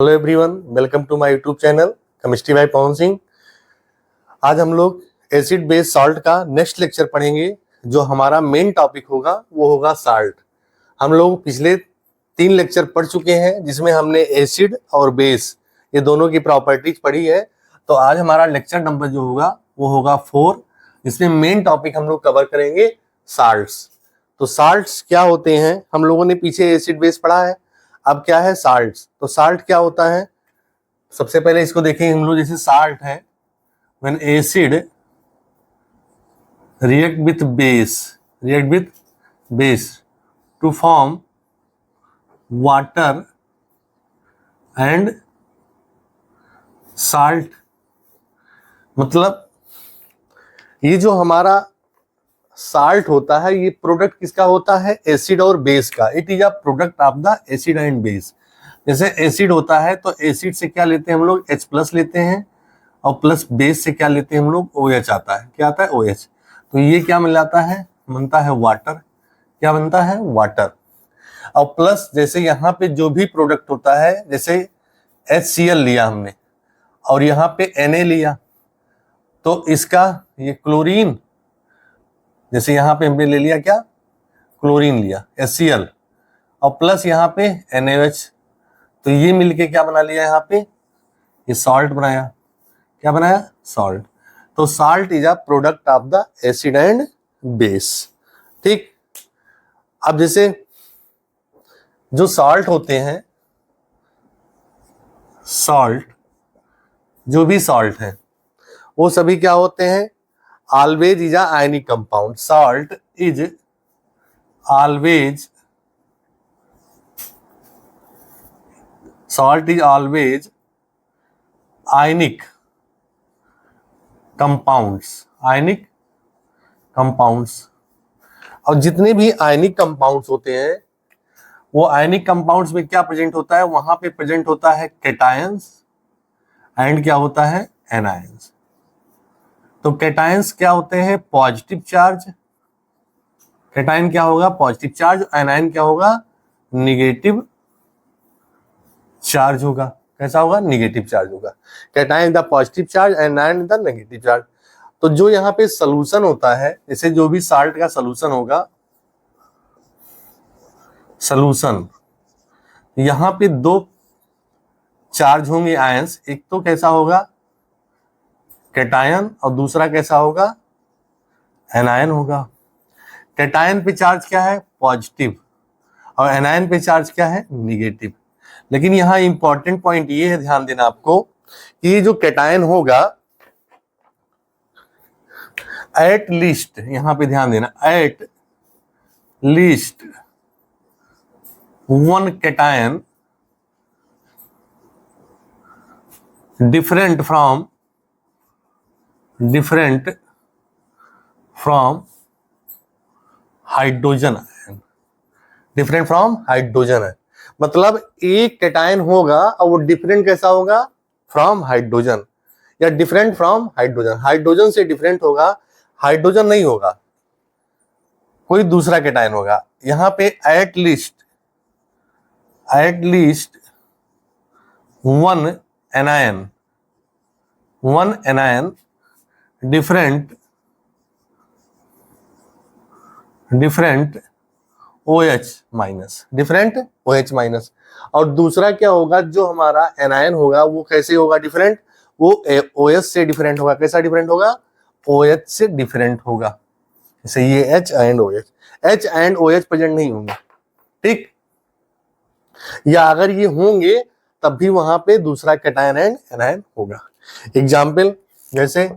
Hello everyone, welcome to my YouTube channel chemistry by Pawan Singh. आज हम लोग एसिड बेस सॉल्ट का नेक्स्ट लेक्चर पढ़ेंगे। जो हमारा मेन टॉपिक होगा वो होगा साल्ट। हम लोग पिछले 3 लेक्चर पढ़ चुके हैं जिसमें हमने एसिड और बेस ये दोनों की प्रॉपर्टीज पढ़ी है। तो आज हमारा लेक्चर नंबर जो होगा वो होगा 4। इसमें मेन टॉपिक हम लोग कवर करेंगे साल्ट्स। तो साल्ट्स क्या होते हैं? हम लोगों ने पीछे एसिड बेस पढ़ा है, अब क्या है साल्ट्स। तो साल्ट क्या होता है, सबसे पहले इसको देखेंगे हम लोग। जैसे साल्ट है when acid react with base to form water and salt. मतलब ये जो हमारा साल्ट होता है ये प्रोडक्ट किसका होता है? एसिड और बेस का। It is a product of the acid and base. जैसे एसिड होता है तो एसिड से क्या लेते हैं हम लोग? H+ लेते हैं, और प्लस बेस से क्या लेते हैं हम लोग? OH आता है। क्या आता है? OH। तो ये क्या मिलाता है? बनता है वाटर। क्या बनता है? वाटर। और प्लस जैसे यहाँ पे जो भी प्रोडक्ट होता है, जैसे HCl लिया हमने और यहाँ पे Na लिया, तो इसका ये क्लोरीन, जैसे यहाँ पे हमने ले लिया क्या? क्लोरीन लिया HCl, और प्लस यहाँ पे NaOH, तो ये मिलके क्या बना लिया? यहाँ पे ये सॉल्ट बनाया। क्या बनाया? सॉल्ट। तो salt is a product of the acid and base. ठीक। अब जैसे जो सॉल्ट होते हैं, सॉल्ट जो भी सॉल्ट है वो सभी क्या होते हैं? Always is a ionic compound. Salt is always ionic compounds. और जितने भी आयनिक कंपाउंड्स होते हैं वो आयनिक कंपाउंड्स में क्या प्रेजेंट होता है? वहां पे प्रेजेंट होता है कैटायंस एंड क्या होता है? एनायंस। तो कैटायंस क्या होते हैं? Positive charge. कैटायन क्या होगा? Positive charge. एनायन क्या होगा? निगेटिव चार्ज होगा। कैसा होगा? निगेटिव चार्ज होगा। Cation the positive charge, anion the negative charge. तो जो यहाँ पे सोल्यूशन होता है, जैसे जो भी साल्ट का सोल्यूशन होगा, सोल्यूशन यहाँ पे 2 चार्ज होंगे आयंस। एक तो कैसा होगा? कैटायन, और दूसरा कैसा होगा? एनायन होगा। कैटायन पे चार्ज क्या है? पॉजिटिव, और एनायन पे चार्ज क्या है? निगेटिव। लेकिन यहाँ इंपॉर्टेंट पॉइंट ये है, ध्यान देना आपको, कि ये जो कैटायन होगा एट लीस्ट, यहाँ पे ध्यान देना, at least 1 cation different from hydrogen ion. Different from hydrogen है, मतलब एक कैटायन होगा और वो डिफरेंट कैसा होगा? फ्रॉम हाइड्रोजन, या डिफरेंट फ्रॉम हाइड्रोजन। हाइड्रोजन से डिफरेंट होगा, हाइड्रोजन नहीं होगा, कोई दूसरा कैटायन होगा। यहां पे at least 1 anion different OH minus. और दूसरा क्या होगा? जो हमारा एनायन होगा वो कैसे होगा? डिफरेंट। वो OH से डिफरेंट होगा। कैसा डिफरेंट होगा? OH से डिफरेंट होगा। जैसे ये H एंड OH प्रेजेंट नहीं होंगे। ठीक। या अगर ये होंगे तब भी वहां पे दूसरा कैटायन एंड एनायन होगा। एग्जाम्पल जैसे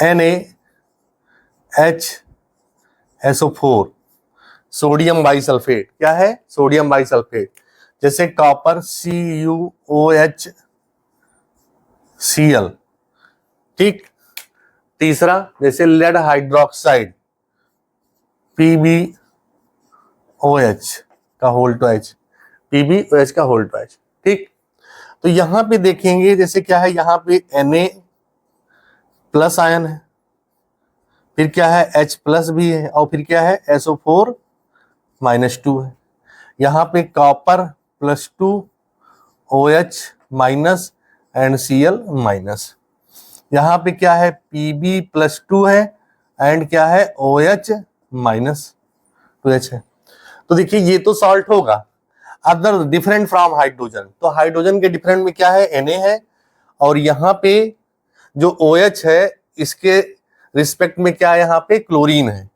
NaHSO4, सोडियम बाइसल्फेट। क्या है? Sodium bisulphate. जैसे कॉपर CuOHCl। ठीक। तीसरा जैसे लेड हाइड्रोक्साइड PbOH का होल टू H, PbOH का होल टू H। ठीक। तो यहां पे देखेंगे जैसे क्या है, यहां पे Na+ आयन है, फिर क्या है? H+ भी है, और फिर क्या है? SO4-2 है। यहाँ पे copper +2 OH minus and Cl minus. यहाँ पे क्या है, Pb+2 है एंड क्या है, OH माइनस 2H है। तो देखिए ये तो सॉल्ट होगा। अदर डिफरेंट फ्रॉम हाइड्रोजन, तो हाइड्रोजन के डिफरेंट में क्या है, Na है, और यहाँ पे जो OH है इसके रिस्पेक्ट में क्या है, यहाँ पे क्लोरीन है।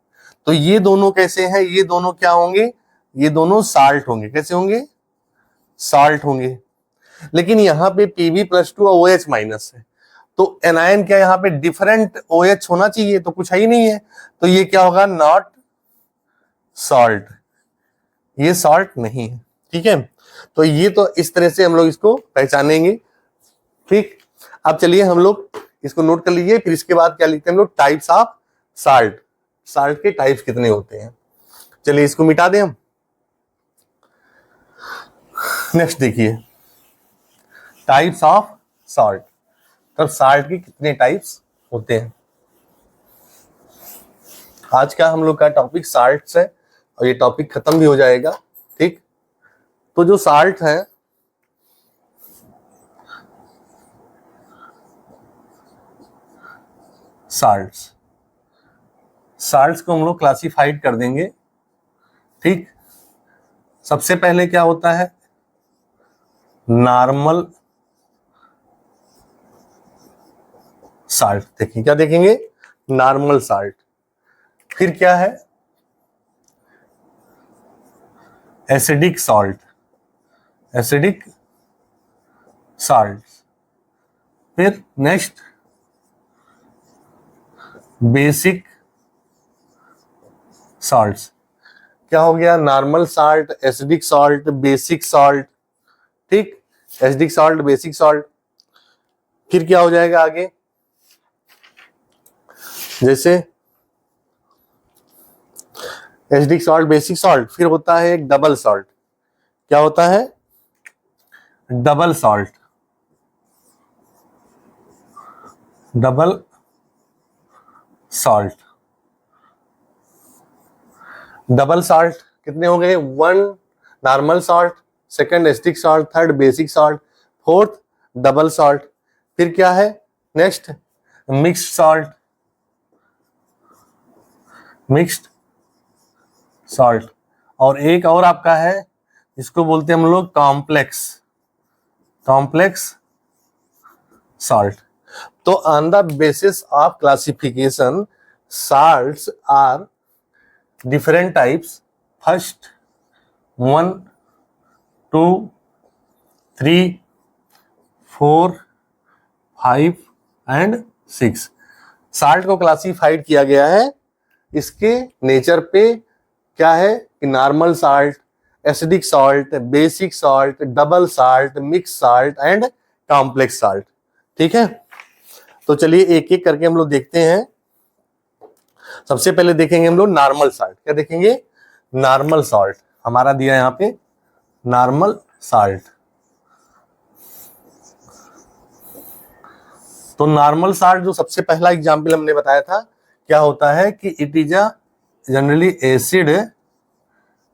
तो ये दोनों कैसे हैं, ये दोनों क्या होंगे, ये दोनों साल्ट होंगे। कैसे होंगे, साल्ट होंगे। लेकिन यहाँ पे Pb+2 और OH माइनस है, तो एनायन क्या यहाँ पे डिफरेंट OH होना चाहिए, तो कुछ है ही नहीं है, तो ये क्या होगा, नॉट सॉल्ट, ये सॉल्ट नहीं है। ठीक है, तो ये तो इस तरह से हम लोग इसको पहचानेंगे। ठीक, अब चलिए हम लोग इसको नोट कर लीजिए। फिर इसके बाद क्या लिखते हैं हम लोग, टाइप्स ऑफ साल्ट, साल्ट के टाइप्स कितने होते हैं। चलिए इसको मिटा दें हम। नेक्स्ट देखिए, टाइप्स ऑफ सॉल्ट, तब साल्ट के कितने टाइप्स होते हैं। आज का हम लोग का टॉपिक साल्ट्स है और ये टॉपिक खत्म भी हो जाएगा। ठीक, तो जो साल्ट है, साल्ट्स, साल्ट्स को हम लोग क्लासिफाइड कर देंगे। ठीक, सबसे पहले क्या होता है, नॉर्मल साल्ट। देखिए क्या देखेंगे, नॉर्मल साल्ट। फिर क्या है, एसिडिक सॉल्ट, एसिडिक सॉल्ट। फिर नेक्स्ट बेसिक सॉल्ट्स। क्या हो गया, normal salt, acidic salt, basic salt. ठीक, एसिडिक सॉल्ट, बेसिक सॉल्ट। फिर क्या हो जाएगा आगे, जैसे एसिडिक सॉल्ट, बेसिक सॉल्ट, फिर होता है एक डबल सॉल्ट। क्या होता है, double salt, double salt. Double salt कितने हो गए, 1 normal salt, second acidic salt, third basic salt, fourth double salt. फिर क्या है, next mixed salt, mixed salt. और एक और आपका है, इसको बोलते हैं हम लोग कॉम्प्लेक्स, कॉम्प्लेक्स सॉल्ट। तो on the basis of classification, salts are different types. First 1, 2, 3, 4, 5 and 6 salt को क्लासिफाइड किया गया है इसके नेचर पे। क्या है कि normal salt, acidic salt, basic salt, double salt, mix salt and complex salt. ठीक है, तो चलिए एक एक करके हम लोग देखते हैं। सबसे पहले देखेंगे हम लोग नॉर्मल साल्ट। क्या देखेंगे, नॉर्मल साल्ट हमारा दिया यहाँ पे, नॉर्मल साल्ट। तो नॉर्मल साल्ट जो सबसे पहला एग्जांपल हमने बताया था, क्या होता है कि it is a generally acid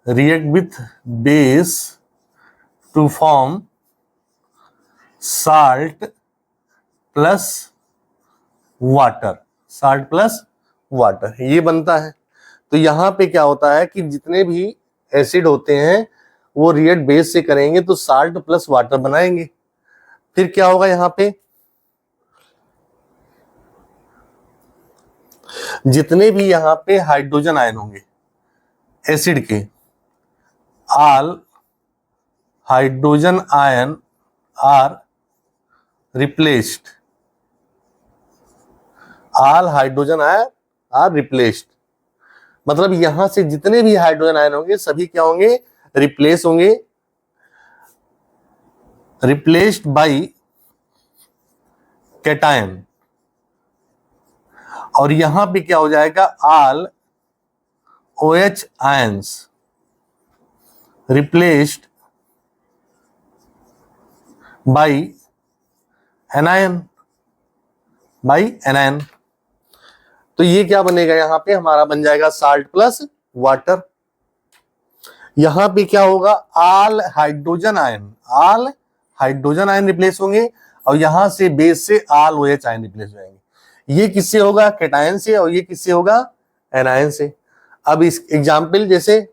react with base to form salt plus water, salt plus water, ये बनता है। तो यहाँ पे क्या होता है कि जितने भी एसिड होते हैं वो रिएक्ट बेस से करेंगे तो साल्ट प्लस वाटर बनाएंगे। फिर क्या होगा, यहाँ पे जितने भी यहाँ पे हाइड्रोजन आयन होंगे एसिड के, all hydrogen ion are replaced, all hydrogen ion are replaced. मतलब यहां से जितने भी हाइड्रोजन आयन होंगे सभी क्या होंगे, रिप्लेस होंगे, रिप्लेस्ड बाय कैटायन। और यहां पे क्या हो जाएगा, all OH ions replaced by anion, by anion. तो ये क्या बनेगा, यहां पे हमारा बन जाएगा साल्ट प्लस वाटर। यहां पे क्या होगा, ऑल हाइड्रोजन आयन रिप्लेस होंगे और यहां से बेस से ऑल OH आयन रिप्लेस हो जाएंगे। ये किससे होगा, कैटायन से, और ये किससे होगा, एनायन से। अब इस एग्जाम्पल जैसे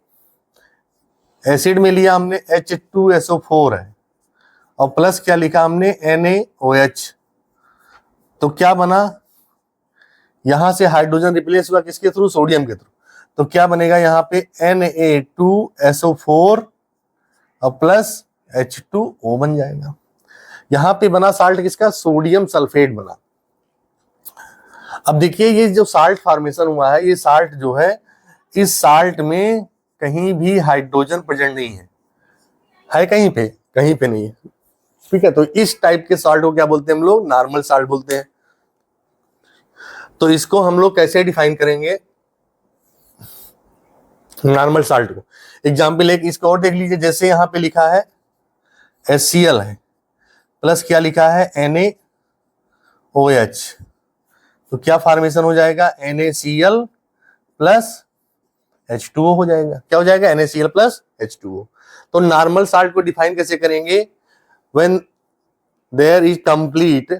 एसिड में लिया हमने H2SO4 है और प्लस क्या लिखा हमने NaOH, तो क्या बना, यहां से हाइड्रोजन रिप्लेस हुआ किसके थ्रू, सोडियम के थ्रू, तो क्या बनेगा यहाँ पे Na2SO4 और प्लस H2O बन जाएगा। यहां पे बना साल्ट किसका, सोडियम सल्फेट बना। अब देखिए ये जो साल्ट फॉर्मेशन हुआ है, ये साल्ट जो है, इस साल्ट में कहीं भी हाइड्रोजन प्रेजेंट नहीं है कहीं पे नहीं है, ठीक है। तो इस टाइप के साल्ट को क्या बोलते हैं हम लोग, नॉर्मल साल्ट बोलते हैं। तो इसको हम लोग कैसे डिफाइन करेंगे, नॉर्मल साल्ट को। एग्जाम्पल एक इसका और देख लीजिए, जैसे यहां पे लिखा है HCl है प्लस क्या लिखा है NaOH, तो क्या फॉर्मेशन हो जाएगा, NaCl प्लस H2O हो जाएगा। क्या हो जाएगा, NaCl प्लस H2O। तो नॉर्मल साल्ट को डिफाइन कैसे करेंगे, when there is complete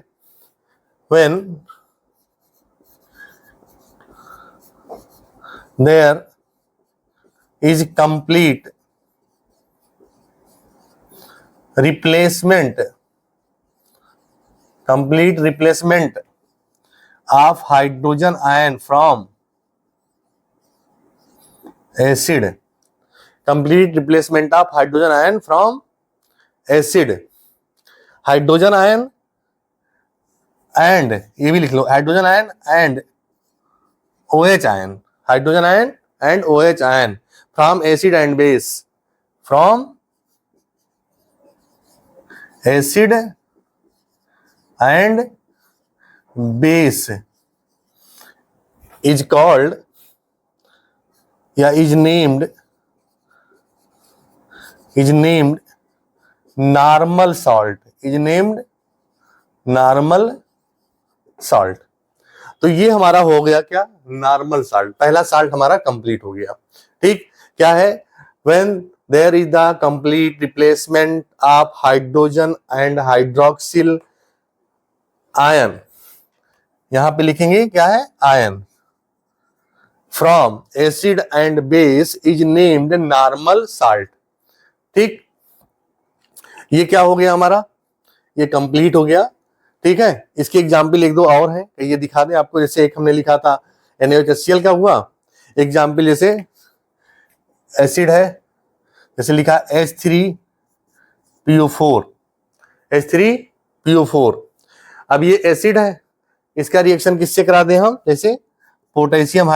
replacement of hydrogen ion from acid, hydrogen ion and, ये भी लिख लो, hydrogen ion and OH ion, hydrogen ion and OH ion from acid and base, from acid and base is called या is named normal salt. तो ये हमारा हो गया क्या, नॉर्मल साल्ट, पहला साल्ट हमारा कंप्लीट हो गया। ठीक, क्या है, when there is the complete replacement of hydrogen and hydroxyl ion, यहां पे लिखेंगे क्या है, ion from acid and base is named normal salt. ठीक, ये क्या हो गया हमारा, ये कंप्लीट हो गया। ठीक है, इसके एग्जाम्पल एक दो और हैं, ये दिखा दें आपको। जैसे एक हमने लिखा था NaOHCl का हुआ एग्जाम्पल, जैसे एसिड है, जैसे लिखा H3PO4। अब ये एसिड है, इसका रिएक्शन किससे करा दें हम, जैसे कैल्शियम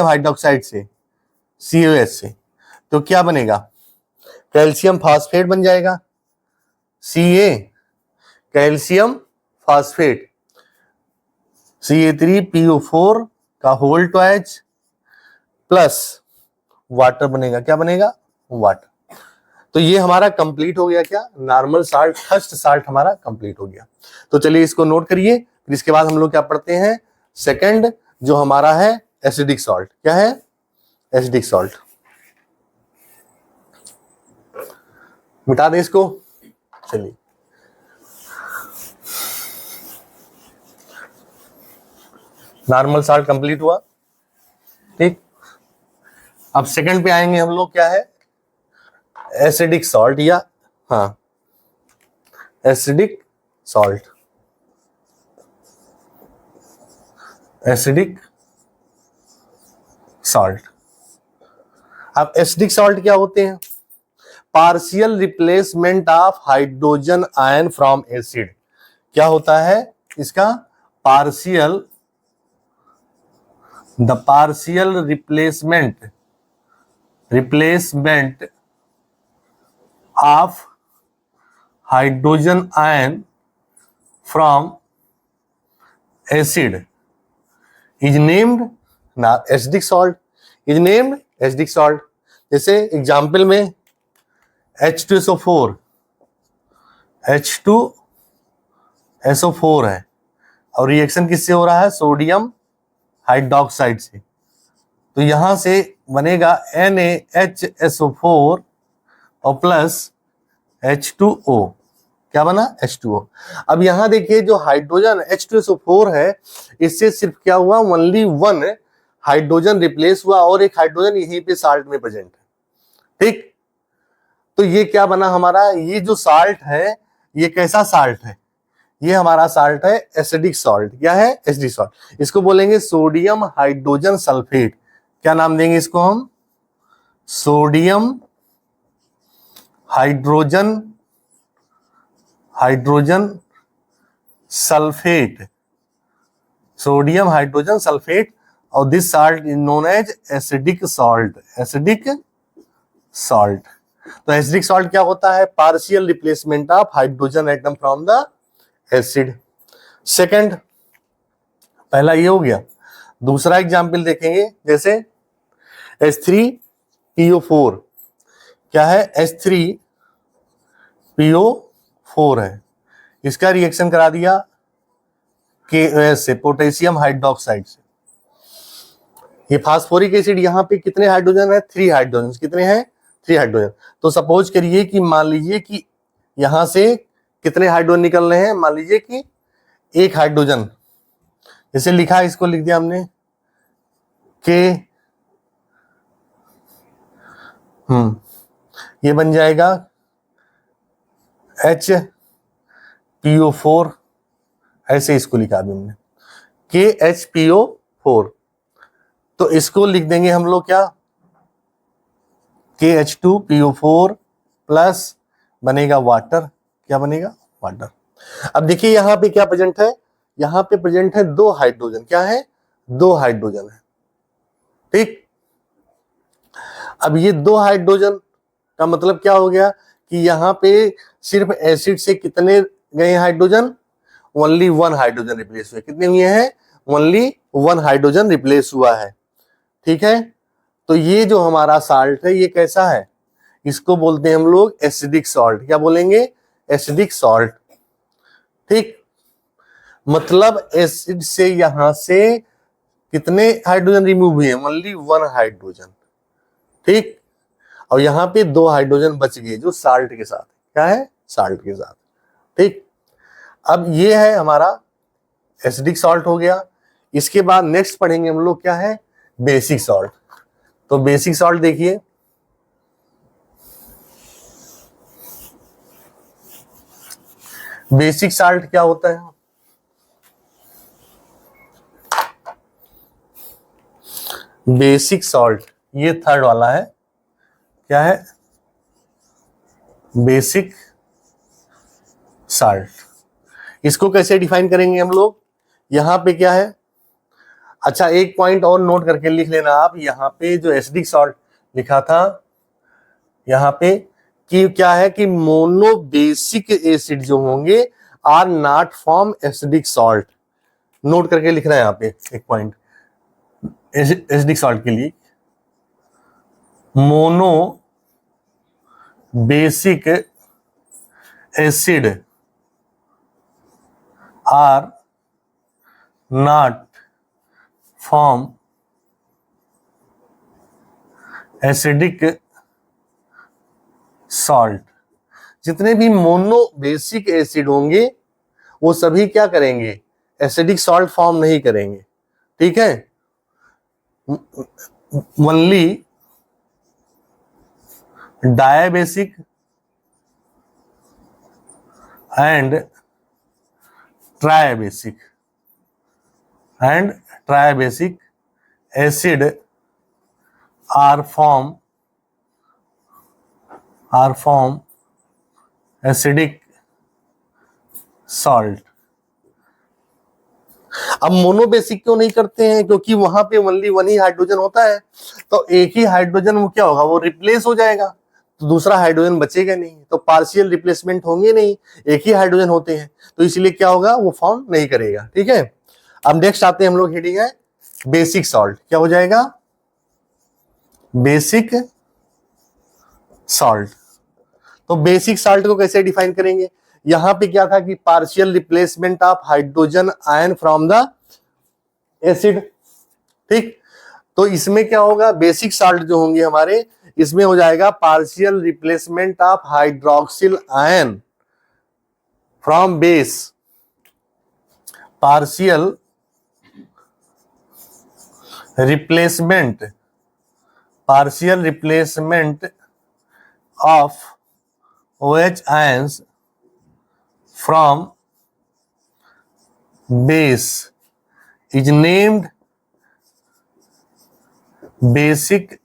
हाइड्रोक्साइड से, COH से, तो क्या बनेगा, कैल्शियम फास्फेट बन जाएगा, Ca कैल्शियम फास्फेट, Ca3PO4 का होल ट्वाइस प्लस वाटर बनेगा, क्या बनेगा, वाटर। तो ये हमारा कंप्लीट हो गया क्या, नॉर्मल साल्ट, फर्स्ट साल्ट हमारा कंप्लीट हो गया। तो चलिए इसको नोट करिए, फिर इसके बाद हम लोग क्या पढ़ते हैं, सेकंड जो हमारा है एसिडिक सॉल्ट। क्या है, एसिडिक सॉल्ट। मिटा दें इसको, चलिए नॉर्मल साल्ट कंप्लीट हुआ। ठीक, अब सेकंड पे आएंगे हम लोग, क्या है, एसिडिक सॉल्ट, या हाँ एसिडिक सॉल्ट। एसिडिक सॉल्ट, अब एसिडिक सॉल्ट क्या होते हैं, partial replacement of hydrogen ion from acid. क्या होता है इसका, the partial replacement of hydrogen ion from acid is named acidic salt, जैसे एग्जाम्पल में H2SO4 है और रिएक्शन किससे हो रहा है, सोडियम हाइड्रोक्साइड से, तो यहां से बनेगा NaHSO4 और प्लस H2O। क्या बना? H2O। अब यहां देखिए जो हाइड्रोजन H2SO4 है, इससे सिर्फ क्या हुआ, ओनली वन हाइड्रोजन रिप्लेस हुआ और एक हाइड्रोजन यहीं पे साल्ट में प्रेजेंट है। ठीक, तो ये क्या बना हमारा, ये जो साल्ट है ये कैसा साल्ट है, ये हमारा साल्ट है एसिडिक सॉल्ट। क्या है? Acidic salt. इसको बोलेंगे सोडियम हाइड्रोजन सल्फेट। क्या नाम देंगे इसको हम? Sodium hydrogen sulphate. Sodium hydrogen sulphate. और this salt is known as acidic salt. Acidic salt. तो एसिडिक सॉल्ट क्या होता है? Partial replacement of hydrogen atom from the acid. Second, पहला ये हो गया। दूसरा एग्जाम्पल देखेंगे, जैसे H3PO4। क्या है? H3PO4 है, इसका रिएक्शन करा दिया KOH से, पोटेशियम हाइड्रोक्साइड से। ये फास्फोरिक एसिड, यहाँ पे कितने हाइड्रोजन है? 3 हाइड्रोजन। कितने हैं? 3 हाइड्रोजन। तो सपोज करिए कि मान लीजिए कि यहां से कितने हाइड्रोजन निकल रहे हैं, मान लीजिए कि 1 हाइड्रोजन, जैसे लिखा है, इसको लिख दिया हमने के ये बन जाएगा HPO4, ऐसे इसको लिखा भी हमने KHPO4। तो इसको लिख देंगे हम लोग क्या, KH2PO4 प्लस बनेगा वाटर। क्या बनेगा? वाटर। अब देखिए यहां पे क्या प्रेजेंट है, यहां पे प्रेजेंट है 2 हाइड्रोजन। क्या है? 2 हाइड्रोजन है। ठीक, अब ये 2 हाइड्रोजन का मतलब क्या हो गया कि यहां पे सिर्फ एसिड से कितने गए हाइड्रोजन? ओनली 1 हाइड्रोजन रिप्लेस हुए। कितने हुए हैं? ओनली 1 हाइड्रोजन रिप्लेस हुआ है। ठीक है, तो ये जो हमारा साल्ट है ये कैसा है? इसको बोलते हैं हम लोग एसिडिक सॉल्ट। क्या बोलेंगे? Acidic salt. ठीक, मतलब एसिड से यहां से कितने हाइड्रोजन रिमूव हुए? Only 1 hydrogen. ठीक, और यहां पे 2 हाइड्रोजन बच गए जो साल्ट के साथ। क्या है? साल्ट के साथ। ठीक, अब ये है हमारा एसिडिक सॉल्ट हो गया। इसके बाद नेक्स्ट पढ़ेंगे हम लोग, क्या है? Basic salt. तो बेसिक सॉल्ट देखिए, बेसिक सॉल्ट क्या होता है? बेसिक सॉल्ट, ये थर्ड वाला है। क्या है? Basic salt. इसको कैसे डिफाइन करेंगे हम लोग? यहां पे क्या है, अच्छा एक पॉइंट और नोट करके लिख लेना आप, यहां पे जो एसिडिक सॉल्ट लिखा था यहां पे कि क्या है कि मोनोबेसिक एसिड जो होंगे are not form acidic salt. Note करके लिखना है यहां पे एक पॉइंट एसिडिक सॉल्ट के लिए। Mono basic acid are not form acidic salt. जितने भी मोनो बेसिक एसिड होंगे वो सभी क्या करेंगे? एसिडिक सॉल्ट फॉर्म नहीं करेंगे। ठीक है, only dibasic and tribasic acid are form acidic salt. अब मोनोबेसिक क्यों नहीं करते हैं? क्योंकि वहां पे ओनली 1 ही हाइड्रोजन होता है, तो एक ही हाइड्रोजन वो क्या होगा, वो रिप्लेस हो जाएगा, तो दूसरा हाइड्रोजन बचेगा नहीं, तो पार्शियल रिप्लेसमेंट होंगे नहीं, एक ही हाइड्रोजन होते हैं, तो इसलिए क्या होगा, वो फॉर्म नहीं करेगा। ठीक है, अब नेक्स्ट आते हैं हम लोग, हेडिंग है बेसिक सॉल्ट। क्या हो जाएगा? Basic salt. तो बेसिक सॉल्ट को कैसे डिफाइन करेंगे? यहां पे क्या था कि partial replacement of hydrogen ion from the acid. ठीक, तो इसमें क्या होगा, बेसिक साल्ट जो होंगे हमारे, इसमें हो जाएगा partial replacement of hydroxyl ion from base, partial replacement of OH ions from base is named basic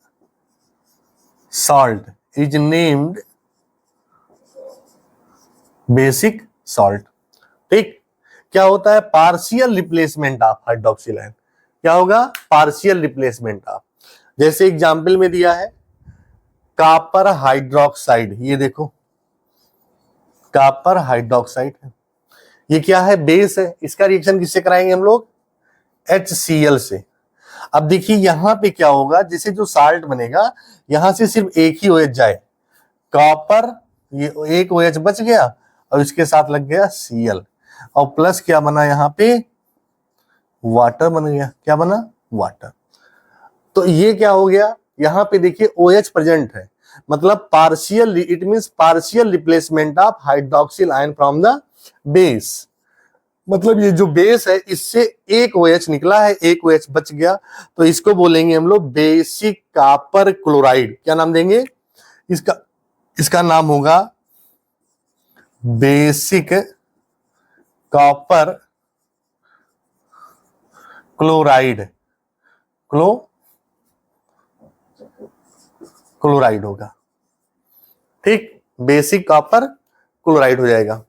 salt, is named basic salt। ठीक, क्या होता है, partial replacement of hydroxyl ion, क्या होगा, पार्शियल रिप्लेसमेंट ऑफ। जैसे एग्जाम्पल में दिया है कॉपर हाइड्रोक्साइड, ये देखो कॉपर हाइड्रोक्साइड है, ये क्या है, बेस है, इसका रिएक्शन किससे कराएंगे हम लोग, HCl से। अब देखिए यहां पे क्या होगा, जैसे जो साल्ट बनेगा यहां से सिर्फ एक ही OH जाए, कॉपर, ये एक OH बच गया और इसके साथ लग गया Cl, और प्लस क्या बना यहाँ पे, वाटर बन गया, क्या बना, वाटर। तो ये क्या हो गया, यहाँ पे देखिए OH प्रेजेंट है, मतलब partial, it means partial replacement of hydroxyl ion from the base, मतलब ये जो बेस है इससे एक OH निकला है, एक OH बच गया, तो इसको बोलेंगे हम लोग बेसिक कॉपर क्लोराइड। क्या नाम देंगे इसका, इसका नाम होगा बेसिक कॉपर क्लोराइड, क्लोराइड होगा। ठीक, बेसिक कॉपर क्लोराइड हो जाएगा।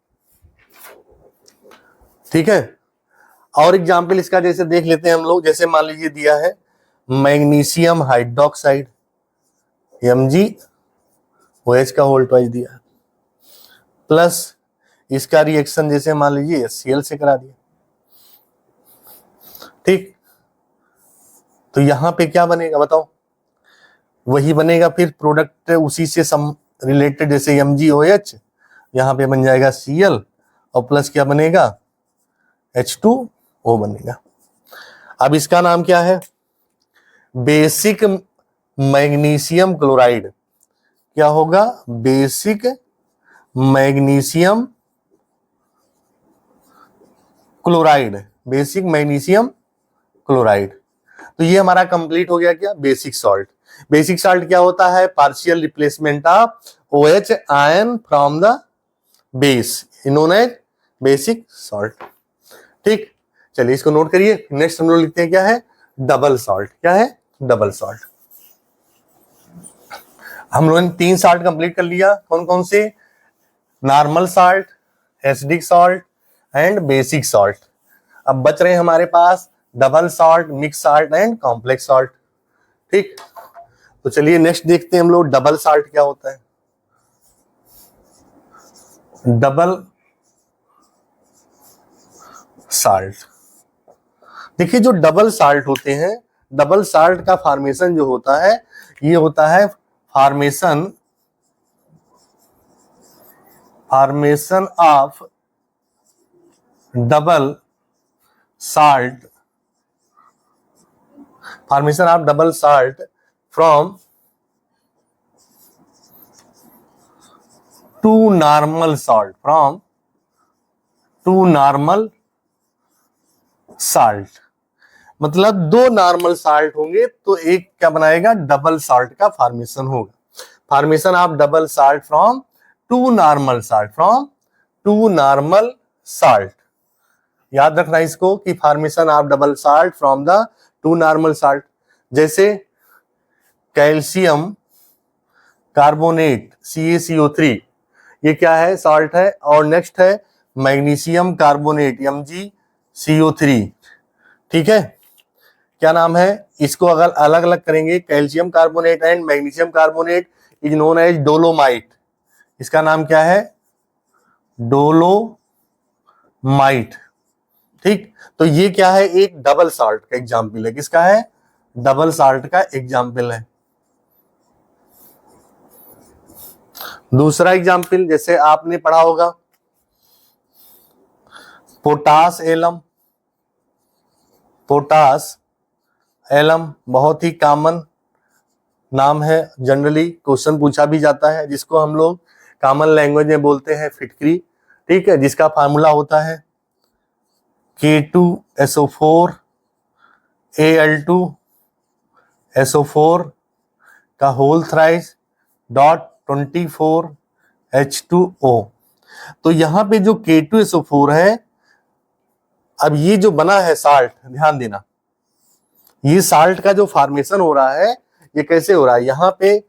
ठीक है, और एग्जाम्पल इसका जैसे देख लेते हैं हम लोग, जैसे मान लीजिए दिया है मैग्नीशियम हाइड्रोक्साइड, MgOH का होल ट्वाइस दिया है, प्लस इसका रिएक्शन जैसे मान लीजिए HCl से करा दिया। ठीक, तो यहां पे क्या बनेगा बताओ, वही बनेगा फिर प्रोडक्ट उसी से सम रिलेटेड, जैसे MgOH, यहां पे बन जाएगा Cl और प्लस क्या बनेगा, H2O बनेगा। अब इसका नाम क्या है, बेसिक मैग्नीशियम क्लोराइड। क्या होगा, basic magnesium chloride, basic magnesium chloride. तो ये हमारा कंप्लीट हो गया क्या, बेसिक सॉल्ट। बेसिक सॉल्ट क्या होता है, partial replacement of OH ion from the base, known as basic salt. ठीक, चलिए इसको नोट करिए। नेक्स्ट हम लोग लिखते हैं क्या है, डबल सॉल्ट। क्या है, डबल सॉल्ट। हम लोगों ने 3 सॉल्ट कंप्लीट कर लिया, कौन कौन से, normal salt, acidic salt and basic salt. अब बच रहे हैं हमारे पास double salt, mix salt and complex salt. ठीक, तो चलिए नेक्स्ट देखते हैं हम लोग डबल सॉल्ट क्या होता है। डबल साल्ट, देखिए जो डबल साल्ट होते हैं, डबल साल्ट का फॉर्मेशन जो होता है, ये होता है formation of double salt, formation of double salt from two normal salt, from two normal salt. मतलब 2 नॉर्मल साल्ट होंगे तो एक क्या बनाएगा, डबल साल्ट का फॉर्मेशन होगा। Formation of double salt from two normal salt, from two normal salt. याद रखना इसको कि formation of double salt from the two normal salt. जैसे कैल्शियम कार्बोनेट CaCO3, ये क्या है, साल्ट है। और नेक्स्ट है मैग्नीशियम कार्बोनेट MgCO3। ठीक है, क्या नाम है, इसको अगर अलग अलग करेंगे, calcium carbonate and magnesium carbonate is known as dolomite. इसका नाम क्या है, डोलोमाइट। ठीक, तो ये क्या है, एक डबल साल्ट का एग्जाम्पल है। किसका है, डबल साल्ट का एग्जाम्पल है। दूसरा एग्जाम्पल जैसे आपने पढ़ा होगा पोटास एलम, पोटास एलम बहुत ही कॉमन नाम है, जनरली क्वेश्चन पूछा भी जाता है, जिसको हम लोग कॉमन लैंग्वेज में बोलते हैं फिटकरी, ठीक है, जिसका फार्मूला होता है K2SO4 Al2SO4 का होल थ्राइस डॉट 24H2O। तो यहाँ पे जो K2SO4 है, अब ये जो बना है साल्ट, ध्यान देना, ये साल्ट का जो फॉर्मेशन हो रहा है ये कैसे हो रहा है, यहाँ पे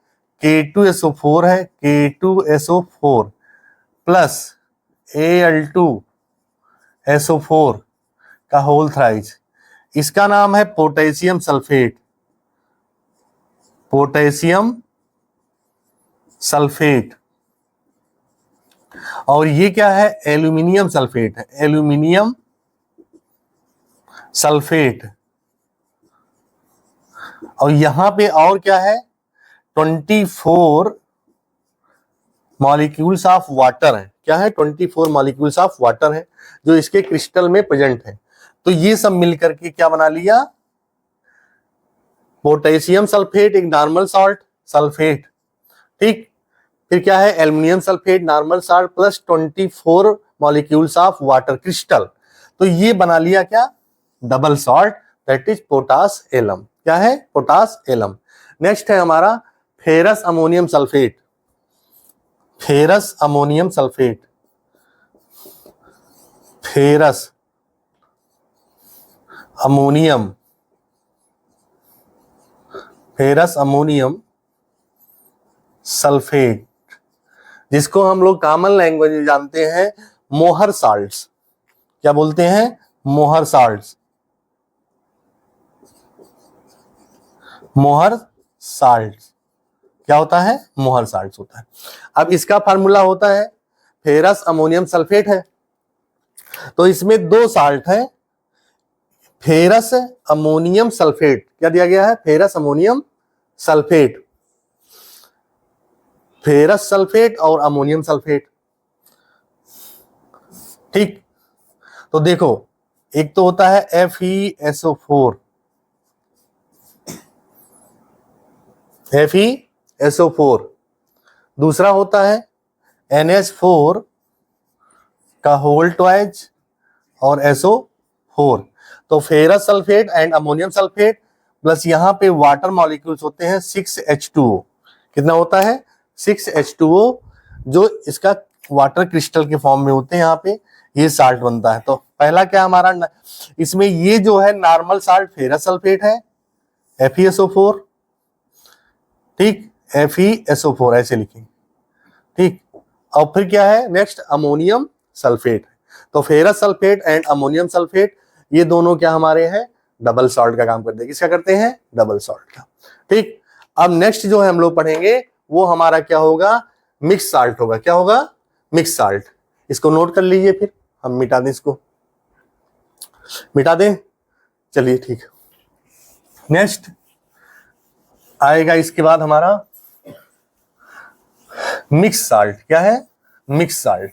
K2SO4 है, K2SO4 प्लस Al2SO4 का होल थ्राइस, इसका नाम है पोटेशियम सल्फेट, पोटेशियम सल्फेट। और ये क्या है, एल्यूमिनियम सल्फेट है, एल्यूमिनियम सल्फेट। और यहां पे और क्या है, 24 मॉलिक्यूल्स ऑफ वाटर है, क्या है, 24 मॉलिक्यूल्स ऑफ वाटर है जो इसके क्रिस्टल में प्रेजेंट है। तो ये सब मिलकर के क्या बना लिया, पोटेशियम सल्फेट, एक नॉर्मल सॉल्ट सल्फेट, ठीक, फिर क्या है, aluminium sulphate normal salt plus 24 molecules of water crystal, तो ये बना लिया क्या, double salt, that is potash alum. क्या है, पोटास एलम। नेक्स्ट है हमारा ferrous ammonium sulphate, ferrous ammonium sulphate, ferrous ammonium, ferrous ammonium sulphate, जिसको हम लोग कॉमन लैंग्वेज में जानते हैं मोहर साल्ट्स। क्या बोलते हैं, मोहर साल्ट्स, मोहर साल्ट्स। क्या होता है, मोहर साल्ट्स होता है। अब इसका फार्मूला होता है, फेरस अमोनियम सल्फेट है, तो इसमें दो साल्ट है, फेरस अमोनियम सल्फेट, क्या दिया गया है, ferrous ammonium sulphate, ferrous sulphate और अमोनियम सल्फेट, ठीक। तो देखो, एक तो होता है FeSO4, FeSO4, दूसरा होता है NH4 का होल ट्वाइस और SO4। तो ferrous sulphate and ammonium sulphate plus यहाँ पे वाटर मॉलिक्यूल्स होते हैं 6H2O, कितना होता है, 6H2O, जो इसका वाटर क्रिस्टल के फॉर्म में होते हैं, यहाँ पे ये साल्ट बनता है। तो पहला क्या हमारा, इसमें ये जो है नॉर्मल साल्ट फेरस सल्फेट है, FeSO4, ठीक, FeSO4 ऐसे लिखेंगे, ठीक। और फिर क्या है, नेक्स्ट अमोनियम सल्फेट। तो ferrous sulphate and ammonium sulphate ये दोनों क्या हमारे हैं, डबल सॉल्ट का काम करते हैं। किसका करते हैं, डबल सॉल्ट का, ठीक। अब नेक्स्ट जो है हम लोग पढ़ेंगे वो हमारा क्या होगा, मिक्स साल्ट होगा। क्या होगा, मिक्स साल्ट। इसको नोट कर लीजिए, फिर हम मिटा दें, इसको मिटा दें, चलिए ठीक। नेक्स्ट आएगा इसके बाद हमारा मिक्स साल्ट। क्या है, मिक्स साल्ट।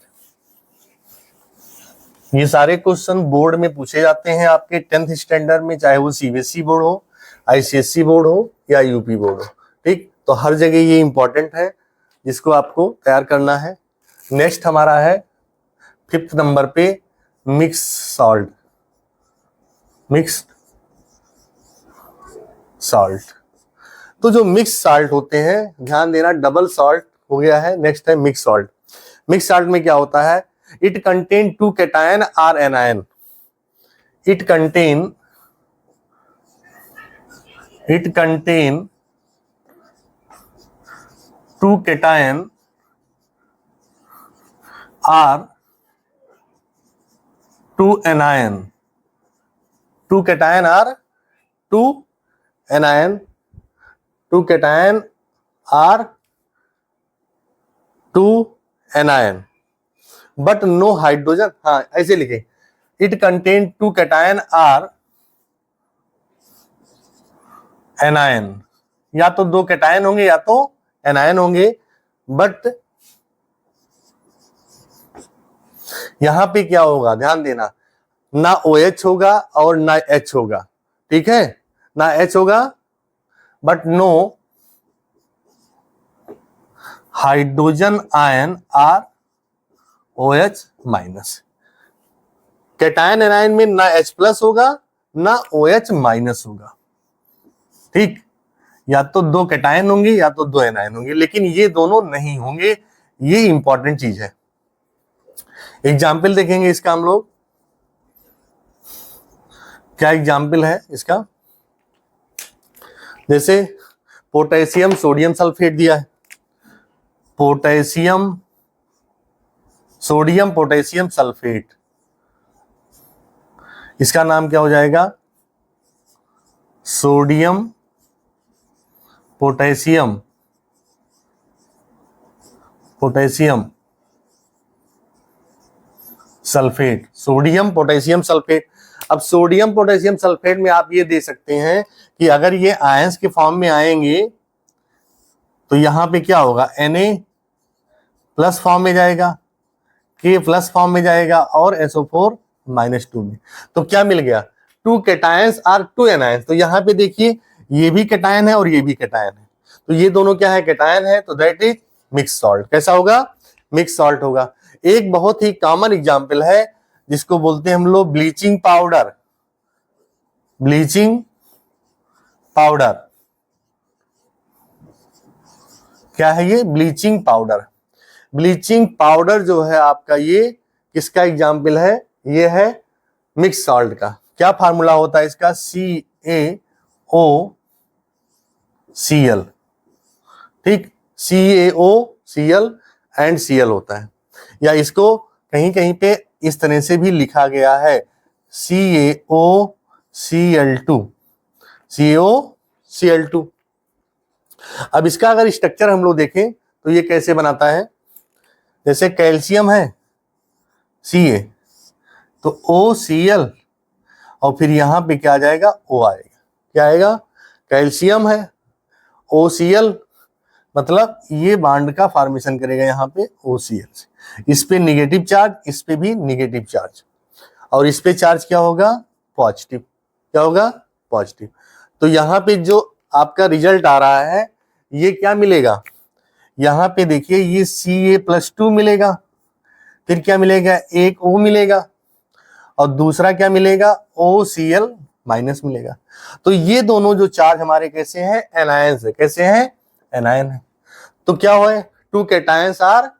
ये सारे क्वेश्चन बोर्ड में पूछे जाते हैं आपके 10th स्टैंडर्ड में, चाहे वो CBSE बोर्ड हो, ICSE बोर्ड हो या UP बोर्ड हो, ठीक। तो हर जगह ये इंपॉर्टेंट है, जिसको आपको तैयार करना है। नेक्स्ट हमारा है 5th नंबर पे मिक्स सॉल्ट, मिक्स सॉल्ट। तो जो मिक्स सॉल्ट होते हैं, ध्यान देना, डबल सॉल्ट हो गया है, नेक्स्ट है मिक्स सॉल्ट। मिक्स सॉल्ट में क्या होता है, इट कंटेन 2 कैटायन और एनायन, इट कंटेन 2 कैटायन और 2 एनायन, 2 कैटायन और 2 एनायन, 2 कैटायन और 2 एनायन, बट नो हाइड्रोजन। हाँ, ऐसे लिखे, इट कंटेन 2 कैटायन और एनायन, या तो 2 कैटायन होंगे या तो एनायन होंगे, बट यहां पे क्या होगा, ध्यान देना, ना OH होगा और ना H होगा, ठीक है, ना H होगा, but no hydrogen ion are OH minus. Cation anion में ना H प्लस होगा ना OH माइनस होगा, ठीक। या तो दो कैटायन होंगे या तो दो एनायन होंगे, लेकिन ये दोनों नहीं होंगे, ये इंपॉर्टेंट चीज है। एग्जाम्पल देखेंगे इसका हम लोग, क्या एग्जाम्पल है इसका, जैसे पोटेशियम सोडियम सल्फेट दिया है, पोटेशियम सोडियम पोटेशियम सल्फेट, इसका नाम क्या हो जाएगा, sodium potassium potassium sulphate, sodium potassium sulphate. अब सोडियम पोटेशियम सल्फेट में आप ये दे सकते हैं कि अगर ये आयंस के फॉर्म में आएंगे तो यहां पे क्या होगा, Na प्लस फॉर्म में जाएगा, K प्लस फॉर्म में जाएगा और SO4 -2 में। तो क्या मिल गया, 2 कैटायंस आर 2 एनायंस। तो यहाँ पे देखिए ये भी कैटायन है और ये भी कैटायन है, तो ये दोनों क्या है, कैटायन है, तो दैट इज मिक्स सॉल्ट। कैसा होगा, मिक्स सॉल्ट होगा। एक बहुत ही कॉमन एग्जांपल है जिसको बोलते हैं हम लोग ब्लीचिंग पाउडर, ब्लीचिंग पाउडर। क्या है ये, ब्लीचिंग पाउडर। ब्लीचिंग पाउडर जो है आपका, ये किसका एग्जाम्पल है, ये है मिक्स सॉल्ट का। क्या फार्मूला होता है इसका, CaOCl, ठीक, CaOCl एंड Cl होता है, या इसको कहीं कहीं पे इस तरह से भी लिखा गया है CaOCl2, CaOCl2। अब इसका अगर स्ट्रक्चर हम लोग देखें तो ये कैसे बनाता है, जैसे कैल्शियम है Ca, तो OCl और फिर यहां पे क्या आ जाएगा, O आएगा। क्या आएगा, कैल्शियम है OCl, मतलब ये बांड का फॉर्मेशन करेगा यहाँ पे OCl से। इस पे निगेटिव चार्ज, इस पे भी निगेटिव चार्ज, और इस पे चार्ज क्या होगा, पॉजिटिव। क्या होगा, पॉजिटिव। तो यहाँ पे जो आपका रिजल्ट आ रहा है ये क्या मिलेगा, यहाँ पे देखिए ये Ca+2 मिलेगा, फिर क्या मिलेगा, एक O मिलेगा और दूसरा क्या मिलेगा, OCl- मिलेगा। तो ये दोनों जो चार्ज हमारे कैसे हैं, एनायंस है। कैसे हैं, एनायन है। तो क्या हुआ, 2 cations are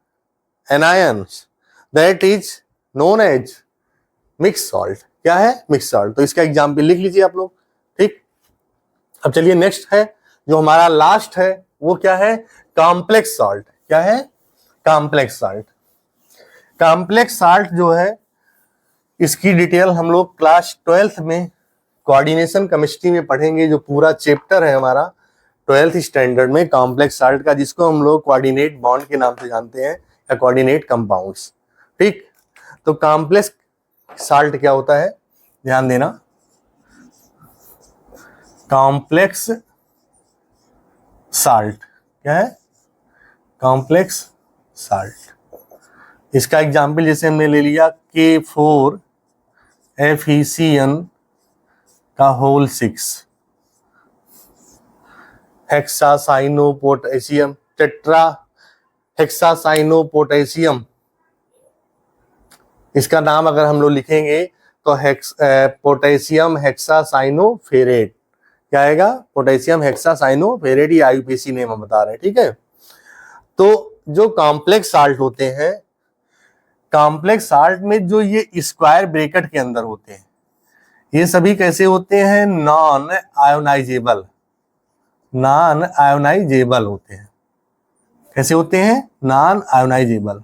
anions, that is known as mix salt. क्या है, मिक्स सॉल्ट। तो इसका एग्जाम्पल लिख लीजिए आप लोग, ठीक। अब चलिए नेक्स्ट है, जो हमारा लास्ट है वो क्या है, कॉम्प्लेक्स सॉल्ट। क्या है, कॉम्प्लेक्स सॉल्ट। कॉम्प्लेक्स सॉल्ट जो है इसकी डिटेल हम लोग क्लास 12th में कोऑर्डिनेशन केमिस्ट्री में पढ़ेंगे, जो पूरा चैप्टर है हमारा 12th स्टैंडर्ड में कॉम्प्लेक्स सॉल्ट का, जिसको हम लोग कोऑर्डिनेट बॉन्ड के नाम से जानते हैं या कोऑर्डिनेट कंपाउंड्स, ठीक। तो कॉम्प्लेक्स सॉल्ट क्या होता है, ध्यान देना, कॉम्प्लेक्स सॉल्ट क्या है, कॉम्प्लेक्स सॉल्ट। इसका एग्जाम्पल जैसे हमने ले लिया K4FeCN का होल 6, हेक्सासाइनोपोटेशियम, टेट्रा हेक्सासाइनोपोटेशियम। इसका नाम अगर हम लोग लिखेंगे तो पोटेशियम हेक्सासाइनोफेरेट। क्या आएगा, पोटेशियम हेक्सासाइनोफेरेट, ये IUPAC नेम हम बता रहे हैं, ठीक है। तो जो कॉम्प्लेक्स सॉल्ट होते हैं, कॉम्प्लेक्स सॉल्ट में जो ये स्क्वायर ब्रैकेट के अंदर होते हैं, ये सभी कैसे होते हैं, नॉन आयोनाइजेबल, नॉन आयोनाइजेबल होते हैं। कैसे होते हैं, नॉन आयोनाइजेबल।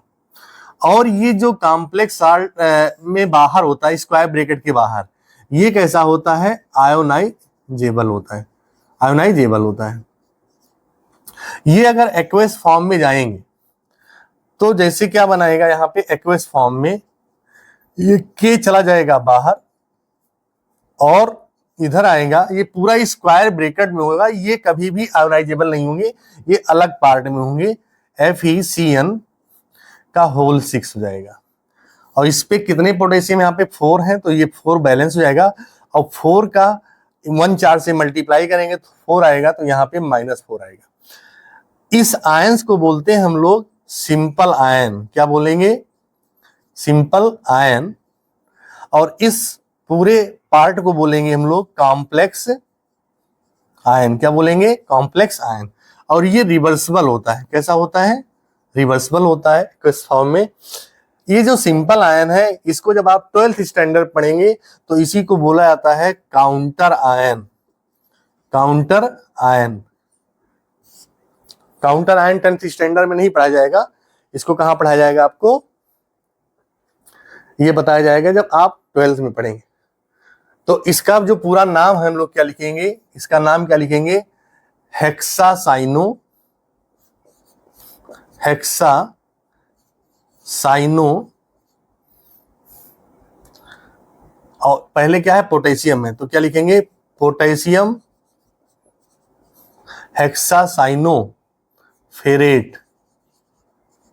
और ये जो कॉम्प्लेक्स सॉल्ट में बाहर होता है, स्क्वायर ब्रैकेट के बाहर, ये कैसा होता है, आयोनाइजेबल होता है, आयोनाइजेबल होता है। ये अगर एक्वस फॉर्म में जाएंगे तो जैसे क्या बनाएगा, यहाँ पे एक्वस फॉर्म में ये K चला जाएगा बाहर और इधर आएगा, ये पूरा स्क्वायर ब्रैकेट में होगा, ये कभी भी आयोनाइजेबल नहीं होंगे, ये अलग पार्ट में होंगे। FeCN का होल 6 हो जाएगा, और इस पे कितने पोटेशियम यहाँ पे 4 हैं, तो ये 4 बैलेंस हो जाएगा, और 4 का 1 4 से मल्टीप्लाई करेंगे तो 4 आएगा, तो यहाँ पे -4 आएगा। इस आयंस को बोलते हैं हम लोग सिंपल आयन। क्या बोलेंगे? Simple ion. और इस पूरे पार्ट को बोलेंगे हम लोग कॉम्प्लेक्स आयन। क्या बोलेंगे? Complex ion. और ये रिवर्सिबल होता है। कैसा होता है? रिवर्सिबल होता है किस फॉर्म में? ये जो सिंपल आयन है, इसको जब आप 12th स्टैंडर्ड पढ़ेंगे तो इसी को बोला जाता है counter ion. Counter ion. Counter ion 10th standard में नहीं पढ़ाया जाएगा। इसको कहां पढ़ाया जाएगा? आपको ये बताया जाएगा जब आप 12th में पढ़ेंगे। तो इसका जो पूरा नाम है हम लोग क्या लिखेंगे? इसका नाम क्या लिखेंगे? हेक्सासाइनो। हेक्सासाइनो। और पहले क्या है? पोटेशियम है, तो क्या लिखेंगे? Potassium hexacyano ferrate.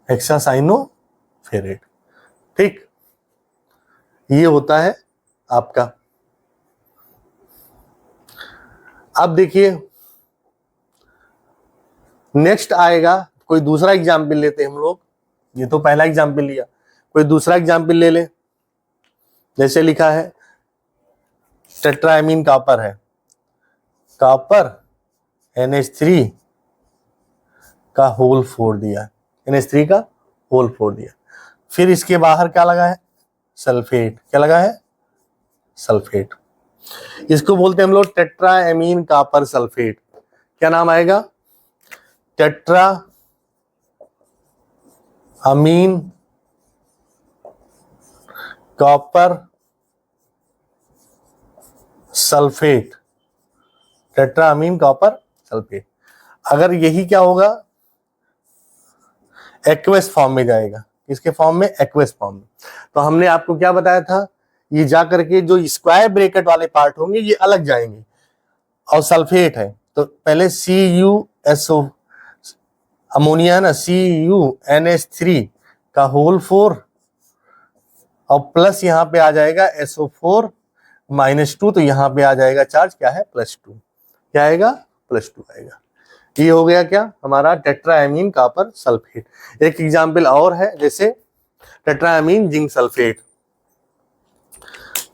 Hexacyano ferrate. ठीक, ये होता है आपका। अब देखिए नेक्स्ट आएगा, कोई दूसरा एग्जाम्पल लेते हैं हम लोग। ये तो पहला एग्जाम्पल लिया, कोई दूसरा एग्जाम्पल ले ले। जैसे लिखा है टेट्राएमीन कॉपर है, कॉपर NH3 का होल 4 दिया, NH3 का होल 4 दिया। फिर इसके बाहर क्या लगा है? सल्फेट। क्या लगा है? सल्फेट। इसको बोलते हैं हम लोग टेट्राएमीन कॉपर सल्फेट। क्या नाम आएगा? Tetra amine copper sulphate. Tetra amine copper sulphate. अगर यही क्या होगा? एक्वस फॉर्म में जाएगा। इसके फॉर्म में? एक्वस फॉर्म में। तो हमने आपको क्या बताया था? ये जा करके जो स्क्वायर ब्रैकेट वाले पार्ट होंगे ये अलग जाएंगे। और सल्फेट है तो पहले CuSO अमोनिया है ना, CuNH3 का होल 4 और प्लस यहाँ पे आ जाएगा SO4 -2, तो यहाँ पे आ जाएगा चार्ज क्या है? +2। क्या आएगा? +2 आएगा। ये हो गया क्या? हमारा टेट्राएमीन कॉपर सल्फेट। एक एग्जाम्पल और है, जैसे tetraammine zinc sulphate.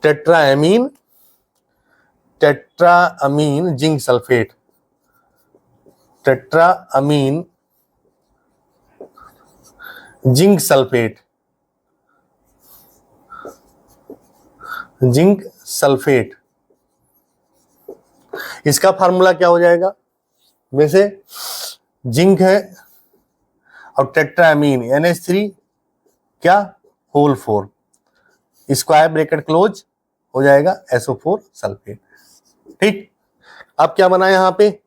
Tetraammine zinc sulphate. Tetraammine zinc sulphate. Zinc sulphate, इसका फार्मूला क्या हो जाएगा? वैसे जिंक है और टेट्राएमीन NH3 क्या? होल 4, स्क्वायर ब्रैकेट क्लोज हो जाएगा SO4 सल्फेट। ठीक, अब क्या बना यहां पे?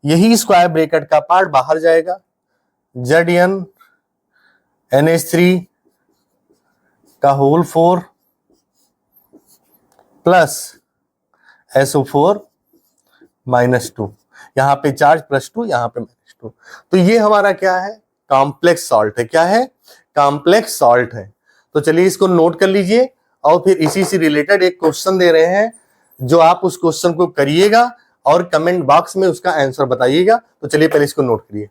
यही स्क्वायर ब्रैकेट का पार्ट बाहर जाएगा। ZnNH3 का होल 4 प्लस SO4 -2। यहाँ पे चार्ज +2, यहाँ पे -2। तो ये हमारा क्या है? कॉम्प्लेक्स सॉल्ट है। क्या है? कॉम्प्लेक्स सॉल्ट है। तो चलिए इसको नोट कर लीजिए और फिर इसी से रिलेटेड एक क्वेश्चन दे रहे हैं, जो आप उस क्वेश्चन को करिएगा और कमेंट बॉक्स में उसका आंसर बताइएगा। तो चलिए पहले इसको नोट करिए।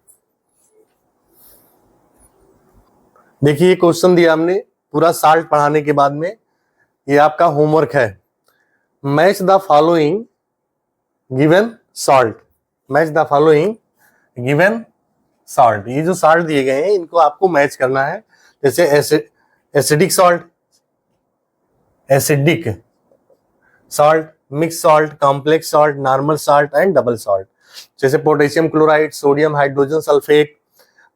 देखिए ये क्वेश्चन दिया हमने पूरा साल्ट पढ़ाने के बाद में, ये आपका होमवर्क है। Match the following given salt. Match the following given salt. ये जो सॉल्ट दिए गए हैं इनको आपको मैच करना है। जैसे acidic salt, acidic salt, mix salt, complex salt, normal salt and double salt. जैसे potassium chloride, sodium hydrogen sulphate,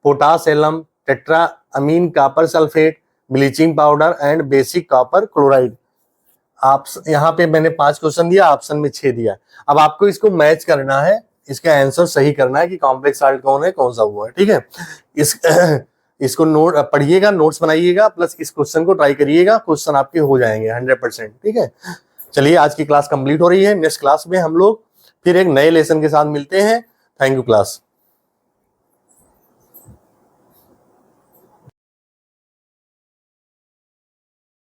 potash alum, tetra amine copper sulphate, bleaching powder and basic copper chloride. आप यहाँ पे मैंने 5 question दिया, option में 6 दिया। अब आपको इसको मैच करना है, इसका आंसर सही करना है कि कॉम्प्लेक्स सॉल्ट कौन है, कौन सा हुआ है। ठीक है, इसको नोट पढ़िएगा, नोट्स बनाइएगा, प्लस इस क्वेश्चन को ट्राई करिएगा। क्वेश्चन आपके हो जाएंगे 100%। ठीक है, चलिए आज की क्लास कंप्लीट हो रही है। नेक्स्ट क्लास में हम लोग फिर एक नए लेसन के साथ मिलते हैं। Thank you class.